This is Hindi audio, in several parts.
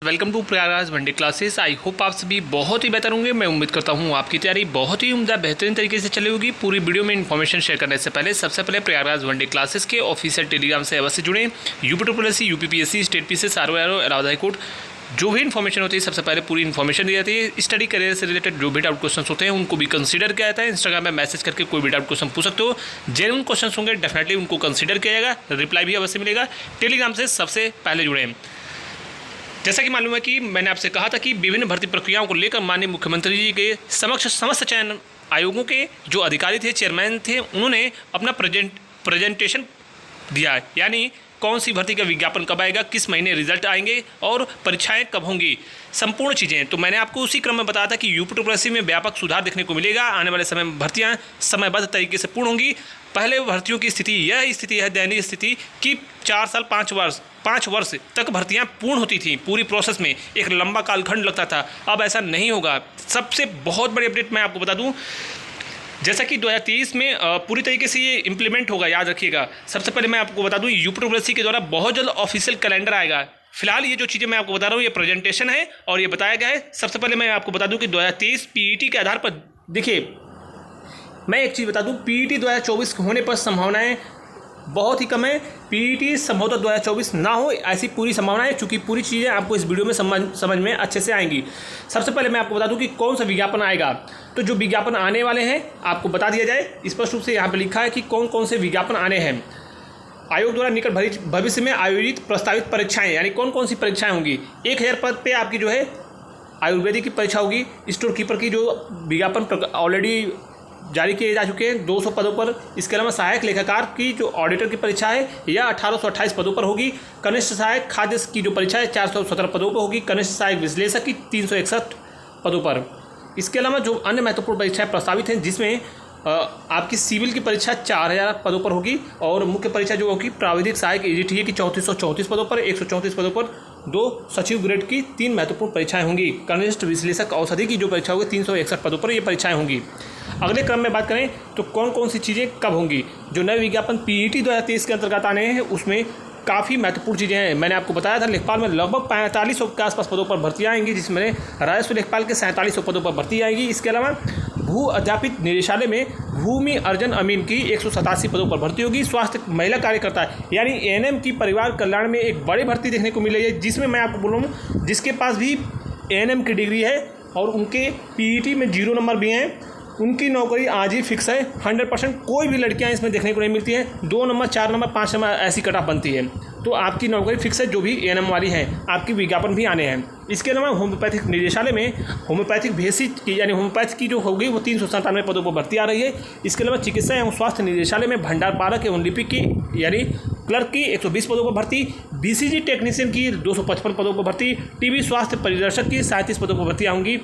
Welcome to Prayagraj one day classes. I hope आप सभी बहुत ही बेहतर होंगे। मैं उम्मीद करता हूँ आपकी तैयारी बहुत ही उम्दा बेहतरीन तरीके से चली होगी। पूरी वीडियो में इन्फॉर्मेशन शेयर करने से पहले सबसे पहले प्रयागराज वनडे क्लासेस के ऑफिशियल टेलीग्राम से अवश्य जुड़ें। UP UPPSC state PCS RO Allahabad high court जो भी इन्फॉर्मेशन होती है सबसे पहले पूरी इन्फॉर्मेशन दी जाती है। स्टडी करियर से रिलेटेड जो भी डाउट क्वेश्चन होते हैं उनको भी कंसीडर किया जाता है। इंस्टाग्राम में मैसेज करके कोई भी डाउट क्वेश्चन पूछ सकते हो। जेन्युइन क्वेश्चन होंगे डेफिनेटली उनको कंसीडर किया जाएगा, रिप्लाई भी अवश्य मिलेगा। टेलीग्राम से सबसे पहले जुड़ें। जैसा कि मालूम है कि मैंने आपसे कहा था कि विभिन्न भर्ती प्रक्रियाओं को लेकर माननीय मुख्यमंत्री जी के समक्ष समस्त चयन आयोगों के जो अधिकारी थे, चेयरमैन थे, उन्होंने अपना प्रेजेंटेशन दिया है। यानी कौन सी भर्ती का विज्ञापन कब आएगा, किस महीने रिजल्ट आएंगे और परीक्षाएं कब होंगी, संपूर्ण चीज़ें। तो मैंने आपको उसी क्रम में बताया था कि यूपी में व्यापक सुधार देखने को मिलेगा। आने वाले समय में भर्तियाँ समयबद्ध तरीके से पूर्ण होंगी। पहले भर्तियों की स्थिति यह स्थिति है, दयनीय स्थिति, कि 4 साल 5 वर्ष तक भर्तियां पूर्ण होती थी। पूरी प्रोसेस में एक लंबा कालखंड लगता था। अब ऐसा नहीं होगा। सबसे बहुत बड़ी अपडेट मैं आपको बता दूं, जैसा कि 2023 में पूरी तरीके से ये इम्प्लीमेंट होगा, याद रखिएगा। सबसे पहले मैं आपको बता दूं यूपी के द्वारा बहुत जल्द ऑफिशियल कैलेंडर आएगा। फिलहाल ये जो चीज़ें मैं आपको बता रहा हूँ ये प्रेजेंटेशन है और ये बताया गया है। सबसे पहले मैं आपको बता दूँ कि 2023 पीईटी के आधार पर, देखिए मैं एक चीज़ बता दूं, पीईटी 2024 होने पर संभावनाएं बहुत ही कम है। पीईटी संभवतः 2024 ना हो ऐसी पूरी संभावना है, चूँकि पूरी चीज़ें आपको इस वीडियो में समझ में अच्छे से आएंगी। सबसे पहले मैं आपको बता दूं कि कौन सा विज्ञापन आएगा। तो जो विज्ञापन आने वाले हैं आपको बता दिया जाए। स्पष्ट रूप से यहाँ पर लिखा है कि कौन कौन से विज्ञापन आने हैं। आयोग द्वारा निकट भविष्य में आयोजित प्रस्तावित परीक्षाएँ, यानी कौन कौन सी परीक्षाएँ होंगी। 1000 पद पर आपकी जो है आयुर्वेदिक की परीक्षा होगी। स्टोर कीपर की जो विज्ञापन ऑलरेडी जारी किए जा चुके हैं 200 पदों पर। इसके अलावा सहायक लेखाकार की जो ऑडिटर की परीक्षा है यह 1828 पदों पर होगी। कनिष्ठ सहायक खाद्य की जो परीक्षा है 417 पदों पर होगी। कनिष्ठ सहायक विश्लेषक की 361 पदों पर। इसके अलावा जो अन्य महत्वपूर्ण परीक्षाएं प्रस्तावित हैं जिसमें आपकी सिविल की परीक्षा 4000 पदों पर होगी और मुख्य परीक्षा जो होगी प्राविधिक सहायक एजीटीए की 3434 पदों पर, 134 पदों पर 2 सचिव ग्रेड की 3 महत्वपूर्ण परीक्षाएं होंगी। कनिष्ठ विश्लेषक औषधि की जो परीक्षा होगी 361 पदों पर ये परीक्षाएं होंगी। अगले क्रम में बात करें तो कौन कौन सी चीज़ें कब होंगी। जो नए विज्ञापन पीईटी 2023 के अंतर्गत आने हैं उसमें काफ़ी महत्वपूर्ण चीज़ें हैं। मैंने आपको बताया था लेखपाल में लगभग 4500 के आसपास पदों पर भर्तियाँ आएंगी, जिसमें राजस्व लेखपाल के 4700 पदों पर भर्ती आएगी। इसके अलावा भू अध्यापित निदेशालय में भूमि अर्जन अमीन की 187 पदों पर भर्ती होगी। स्वास्थ्य महिला कार्यकर्ता यानी एएनएम की परिवार कल्याण में एक बड़ी भर्ती देखने को मिल रही है, जिसमें मैं आपको बोलूँ जिसके पास भी एएनएम की डिग्री है और उनके पीईटी में 0 नंबर भी हैं, उनकी नौकरी आज ही फिक्स है 100%। कोई भी लड़कियां इसमें देखने को नहीं मिलती हैं। 2 नंबर 4 नंबर 5 नंबर ऐसी कट ऑफ बनती है, तो आपकी नौकरी फिक्स है। जो भी एएनएम वाली हैं आपकी विज्ञापन भी आने हैं। इसके अलावा होम्योपैथिक निदेशालय में होम्योपैथिक भेषज की यानी होम्योपैथ की जो होगी वो 397 पदों पर भर्ती आ रही है। इसके अलावा चिकित्सा एवं स्वास्थ्य निदेशालय में भंडार पारक एवं लिपिक की यानी क्लर्क की 120 पदों पर भर्ती। बीसीजी टेक्नीशियन की 255 पदों पर भर्ती। टीबी स्वास्थ्य परिदर्शक की 37 पदों पर भर्ती होंगी।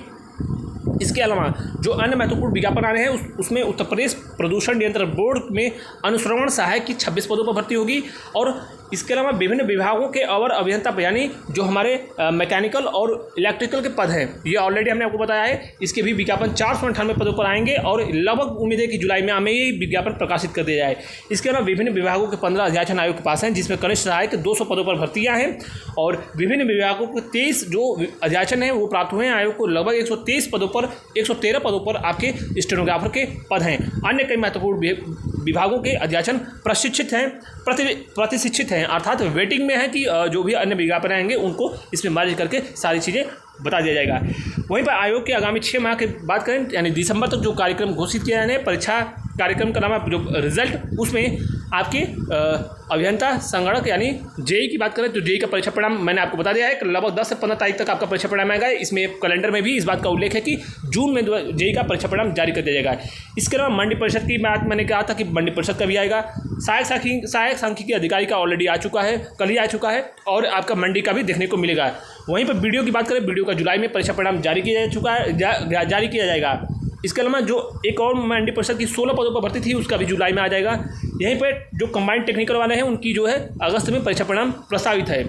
इसके अलावा जो अन्य महत्वपूर्ण विज्ञापन आ रहे हैं उसमें उत्तर प्रदेश प्रदूषण नियंत्रण बोर्ड में अनुश्रवण सहायक की 26 पदों पर भर्ती होगी। और इसके अलावा विभिन्न विभागों के अवर अभियंता यानी जो हमारे मैकेनिकल और इलेक्ट्रिकल के पद हैं ये ऑलरेडी हमने आपको बताया है। इसके भी विज्ञापन 498 पदों पर आएंगे और लगभग उम्मीद है कि जुलाई में हमें ये विज्ञापन प्रकाशित कर दिया जाए। इसके अलावा विभिन्न विभागों के 15 अध्याचन आयोग के पास हैं, जिसमें कनिष्ठ सहायक 200 पदों पर भर्तियाँ हैं और विभिन्न विभागों के 23 जो अध्याचन हैं वो प्राप्त हुए हैं आयोग को। लगभग 123 पदों पर 113 पदों पर आपके स्टेनोग्राफर के पद हैं। अन्य कई महत्वपूर्ण विभागों के अध्याचन प्रशिक्षित हैं, प्रतिशिक्षित हैं, अर्थात वेटिंग में है कि जो भी अन्य विज्ञापन आएंगे उनको इसमें मर्ज करके सारी चीज़ें बता दिया जाएगा। वहीं पर आयोग के आगामी 6 माह की बात करें यानी दिसंबर तक जो कार्यक्रम घोषित किया जाने परीक्षा कार्यक्रम का नाम है जो रिजल्ट, उसमें आपके अभियंता संगणक यानी जेई की बात करें तो जेई का परीक्षा परिणाम मैंने आपको बता दिया है कि लगभग 10 से 15 तारीख तक आपका परीक्षा परिणाम आएगा। इसमें कैलेंडर में भी इस बात का उल्लेख है कि जून में जेई का परीक्षा परिणाम जारी कर दिया जाएगा। इसके अलावा मंडी परिषद की बात मैंने कहा था कि मंडी परिषद का भी आएगा। सहायक सांख्यिकी अधिकारी का ऑलरेडी आ चुका है, कल ही आ चुका है और आपका मंडी का भी देखने को मिलेगा। वहीं पर वीडियो की बात करें, वीडियो का जुलाई में परीक्षा परिणाम जारी किया जा चुका है, जारी किया जाएगा। इसके अलावा जो एक और मंडी परिषद की 16 पदों पर भर्ती थी उसका भी जुलाई में आ जाएगा। यहीं पर जो कंबाइंड टेक्निकल वाले हैं उनकी जो है अगस्त में परीक्षा परिणाम प्रस्तावित है।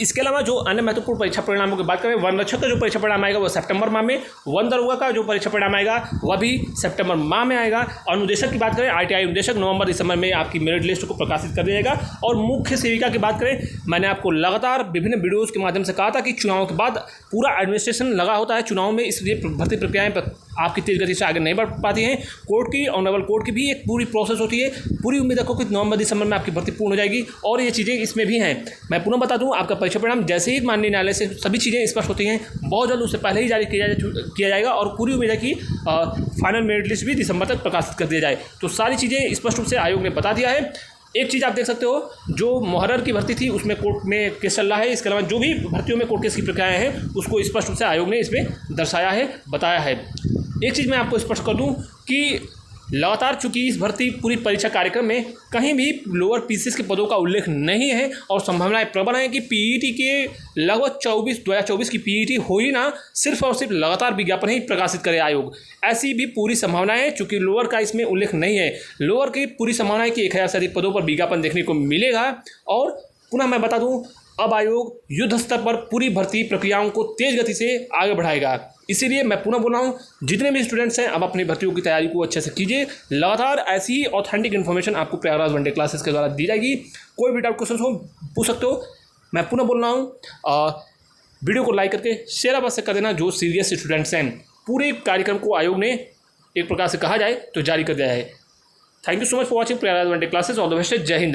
इसके अलावा जो अन्य महत्वपूर्ण परीक्षा परिणामों की बात करें, वन रक्षक का जो परीक्षा परिणाम आएगा वो सितंबर माह में, वन दरोगा का जो परीक्षा परिणाम आएगा वह भी सितंबर माह में आएगा। और अनुदेशक की बात करें, ITI अनुदेशक नवंबर दिसंबर में आपकी मेरिट लिस्ट को प्रकाशित कर दिया जाएगा। और मुख्य सेविका की बात करें, मैंने आपको लगातार विभिन्न वीडियोज़ के माध्यम से कहा था कि चुनाव के बाद पूरा एडमिनिस्ट्रेशन लगा होता है चुनाव में, इसलिए भर्ती प्रक्रियाएँ आपकी तेज गति से आगे नहीं बढ़ पाती हैं। कोर्ट की, ऑनरेबल कोर्ट की भी एक पूरी प्रोसेस होती है। पूरी उम्मीद रखो कि नवंबर दिसंबर में आपकी भर्ती पूर्ण हो जाएगी। और ये चीज़ें इसमें भी हैं। मैं पुनः बता दूं, आपका परीक्षा परिणाम जैसे ही माननीय न्यायालय से सभी चीज़ें स्पष्ट होती हैं, बहुत जल्द उससे पहले ही जारी किया जाएगा। और पूरी उम्मीद है कि फाइनल मेरिट लिस्ट भी दिसंबर तक प्रकाशित कर दिया जाए। तो सारी चीज़ें स्पष्ट रूप से आयोग ने बता दिया है। एक चीज़ आप देख सकते हो, जो मुहर्रर की भर्ती थी उसमें कोर्ट में केस चल रहा है। इसके अलावा जो भी भर्तियों में कोर्ट केस की प्रक्रियाएँ हैं उसको स्पष्ट रूप से आयोग ने इसमें दर्शाया है, बताया है। एक चीज़ मैं आपको स्पष्ट कर दूं कि लगातार चूंकि इस भर्ती पूरी परीक्षा कार्यक्रम में कहीं भी लोअर पीसीएस के पदों का उल्लेख नहीं है और संभावनाएं प्रबल हैं कि पीईटी के लगभग 2024 की पीईटी हो ही ना, सिर्फ और सिर्फ लगातार विज्ञापन ही प्रकाशित करे आयोग। ऐसी भी पूरी संभावना है, चूंकि लोअर का इसमें उल्लेख नहीं है। लोअर की पूरी संभावना है कि 1000 से अधिक पदों पर विज्ञापन देखने को मिलेगा। और पुनः मैं बता दूं, अब आयोग युद्ध स्तर पर पूरी भर्ती प्रक्रियाओं को तेज गति से आगे बढ़ाएगा। इसीलिए मैं पुनः बोल रहा हूँ, जितने भी स्टूडेंट्स हैं अब अपनी भर्तियों की तैयारी को अच्छे से कीजिए। लगातार ऐसी ही ऑथेंटिक इन्फॉर्मेशन आपको प्रयागराज वनडे क्लासेस के द्वारा दी जाएगी। कोई भी डाउट क्वेश्चन हो पूछ सकते हो। मैं पुनः बोल रहा हूँ, वीडियो को लाइक करके शेयर अवश्य कर देना जो सीरियस स्टूडेंट्स हैं। पूरे कार्यक्रम को आयोग ने एक प्रकार से कहा जाए तो जारी कर दिया है। Thank you so much for watching Prayagraj one day classes. All the best. जय हिंद।